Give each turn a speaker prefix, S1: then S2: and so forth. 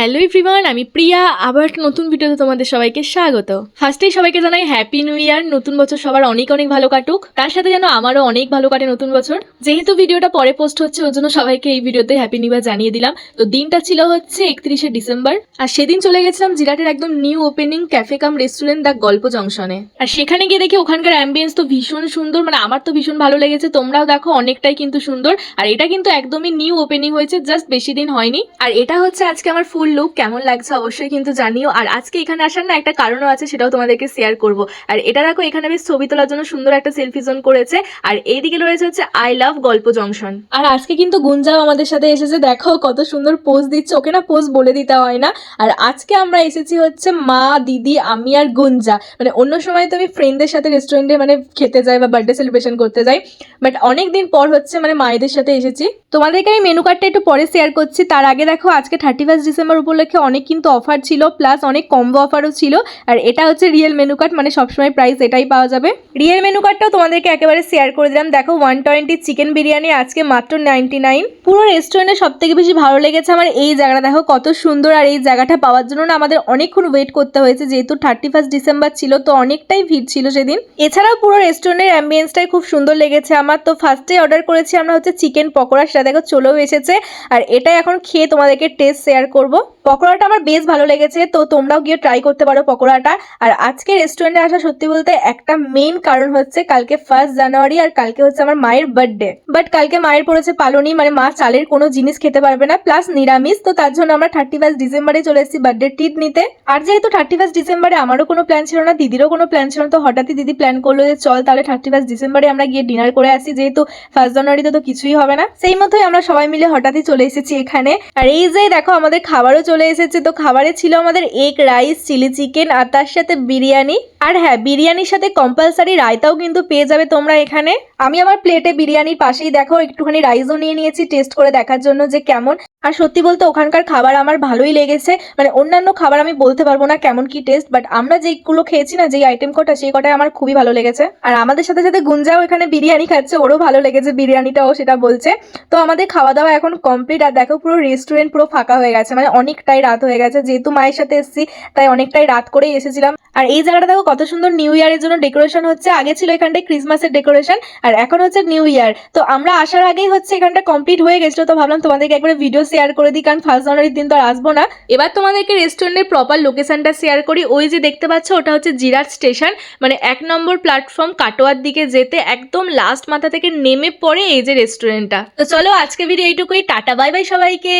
S1: Hello everyone, আমি প্রিয়া। আবার একটা নতুন ভিডিওতে তোমাদের সবাইকে স্বাগত। ফার্স্টেই সবাইকে জানাই হ্যাপি নিউ ইয়ার। নতুন বছর সবার অনেক অনেক ভালো কাটুক, তার সাথে যেন আমারও অনেক ভালো কাটে নতুন বছর। যেহেতু ভিডিওটা পরে পোস্ট হচ্ছে ওর জন্য সবাইকে এই ভিডিওতে হ্যাপি নিউ ইয়ার জানিয়ে দিলাম। তো দিনটা ছিল হচ্ছে 31শে ডিসেম্বর, আর সেদিন চলে গেছিলাম জিরাটের একদম new opening cafe come restaurant the গল্প জংশনে। আর সেখানে গিয়ে দেখি ওখানকার অ্যাম্বিয়েন্স তো ভীষণ সুন্দর, মানে আমার তো ভীষণ ভালো লেগেছে। তোমরাও দেখো, অনেকটাই কিন্তু সুন্দর। আর এটা কিন্তু একদমই নিউ ওপেনিং হয়েছে, জাস্ট বেশি দিন হয়নি। আর এটা হচ্ছে আজকে আমার ফুল লুক। কেমন লাগছে অবশ্যই কিন্তু জানিও। আর আজকে এখানে আসার না একটা কারণও আছে, সেটাও তোমাদেরকে শেয়ার করব। আর এটা দেখো, এখানে বেশ ছবি তোলার জন্য সুন্দর একটা সেলফি জোন করেছে। আর এইদিকে রয়েছে হচ্ছে আই লাভ গল্প জংশন। আর আজকে কিন্তু গুঞ্জাও আমাদের সাথে এসেছে, দেখো কত সুন্দর পোজ দিচ্ছে। ওকে না পোজ বলে দিতে হয় না। আর আজকে আমরা এসেছি হচ্ছে মা, দিদি, আমি আর গুঞ্জা। মানে অন্য সময় তো আমি ফ্রেন্ডদের সাথে রেস্টুরেন্টে মানে খেতে যাই বা বার্থডে সেলিব্রেশন করতে যাই, বাট অনেক দিন পর হচ্ছে মানে মায়েদের সাথে এসেছি। তোমাদেরকে আমি মেনু কার্ডটা একটু পরে শেয়ার করছি। তার আগে দেখো, আজকে 31 ডিসেম্বর উপলক্ষে অনেক কিন্তু অফার ছিল, প্লাস অনেক কম্বো অফারও ছিল। আর এটা হচ্ছে রিয়েল মেনু কার্ড, মানে সবসময় প্রাইস এটাই পাওয়া যাবে। রিয়েল মেনু কার্ডটাও তোমাদেরকে একেবারে শেয়ার করে দিলাম। দেখো, 120 চিকেন বিরিয়ানি আজকে মাত্র 99। পুরো রেস্টুরেন্টে সব থেকে বেশি ভালো লেগেছে আমার এই জায়গাটা, দেখো কত সুন্দর। আর এই জায়গাটা পাওয়ার জন্য না আমাদের অনেকক্ষণ ওয়েট করতে হয়েছে, যেহেতু 31 ডিসেম্বর ছিল, তো অনেকটাই ভিড় ছিল সেদিন। এছাড়াও পুরো রেস্টুরেন্টের অ্যাম্বিয়েন্সটাই খুব সুন্দর লেগেছে আমার। তো ফার্স্টে অর্ডার করেছি আমরা হচ্ছে চিকেন পকোড়া, সেটা দেখো চলেও এসেছে। আর এটা এখন খেয়ে তোমাদেরকে টেস্ট শেয়ার করব। পকোড়াটা আমার বেশ ভালো লেগেছে, তো তোমরাও গিয়ে ট্রাই করতে পারো পকোড়াটা। আর আজকে রেস্টুরেন্টে আসা সত্যি বলতে একটা মেইন কারণ হচ্ছে কালকে 1 জানুয়ারি, আর কালকে হচ্ছে আমার মায়ের বার্থডে। বাট কালকে মায়ের পড়েছে পালনি, মানে মা চালের কোনো জিনিস খেতে পারবে না, প্লাস নিরামিষ। তো তার জন্য আমরা 31 ডিসেম্বরে চলে এসেছি বার্থডে ট্রিট নিতে। আর যেহেতু 31 ডিসেম্বরে আমারও কোনো প্ল্যান ছিল না, দিদিরও কোনো প্ল্যান ছিল না, তো হঠাৎই দিদি প্ল্যান করলো যে চল তাহলে 31 ডিসেম্বরে আমরা গিয়ে ডিনার করে আসি, যেহেতু 1 জানুয়ারিতে তো কিছুই হবে না। সেই মতোই আমরা সবাই মিলে হঠাৎই চলে এসেছি এখানে। আর এই যে দেখো, আমাদের খাবারও চলে এসেছে। তো খাবারে ছিল আমাদের এগ রাইস, চিলি চিকেন, আর তার সাথে বিরিয়ানি। আর হ্যাঁ, বিরিয়ানির সাথে কম্পালসারি রায়তাও কিন্তু পেয়ে যাবে তোমরা এখানে। আমি আমার প্লেটে বিরিয়ানির পাশেই দেখো একটুখানি রাইসও নিয়ে নিয়েছি টেস্ট করে দেখার জন্য যে কেমন। আর সত্যি বলতে ওখানকার খাবার আমার ভালোই লেগেছে। মানে অন্যান্য খাবার আমি বলতে পারবো না কেমন কি টেস্ট, বাট আমরা যেগুলো খেয়েছি না, যেই আইটেম কটা, সেই কটাই আমার খুবই ভালো লেগেছে। আর আমাদের সাথে সাথে গুঞ্জাও এখানে বিরিয়ানি খাচ্ছে, ওরও ভালো লেগেছে বিরিয়ানিটাও, সেটা বলছে। তো আমাদের খাওয়া দাওয়া এখন কমপ্লিট। আর দেখো, পুরো রেস্টুরেন্ট পুরো ফাঁকা হয়ে গেছে, মানে অনেকটাই রাত হয়ে গেছে। যেহেতু মায়ের সাথে এসেছি, তাই অনেকটাই রাত করেই এসেছিলাম। আর এই জায়গাটা দেখো কত সুন্দর নিউ ইয়ারের জন্য ডেকোরেশন হচ্ছে। আগে ছিল এখানটায় ক্রিসমাসের ডেকোরেশন, আর এখন হচ্ছে নিউ ইয়ার। তো আমরা আসার আগেই হচ্ছে এখানটা কমপ্লিট হয়ে গেছিল, তো ভাবলাম তোমাদেরকে একবার ভিডিও শেয়ার করে দিই, কারণ 1 জানুয়ারির দিন তো আর আসবো না। এবার তোমাদেরকে রেস্টুরেন্টের প্রপার লোকেশনটা শেয়ার করি। ওই যে দেখতে পাচ্ছ, ওটা হচ্ছে জিরাট স্টেশন, মানে 1 নম্বর প্ল্যাটফর্ম কাটোয়ার দিকে যেতে একদম লাস্ট মাথা থেকে নেমে পড়ে এই যে রেস্টুরেন্টটা। তো চলো, আজকে ভিডিও এইটুকুই। টাটা, বাই বাই সবাইকে।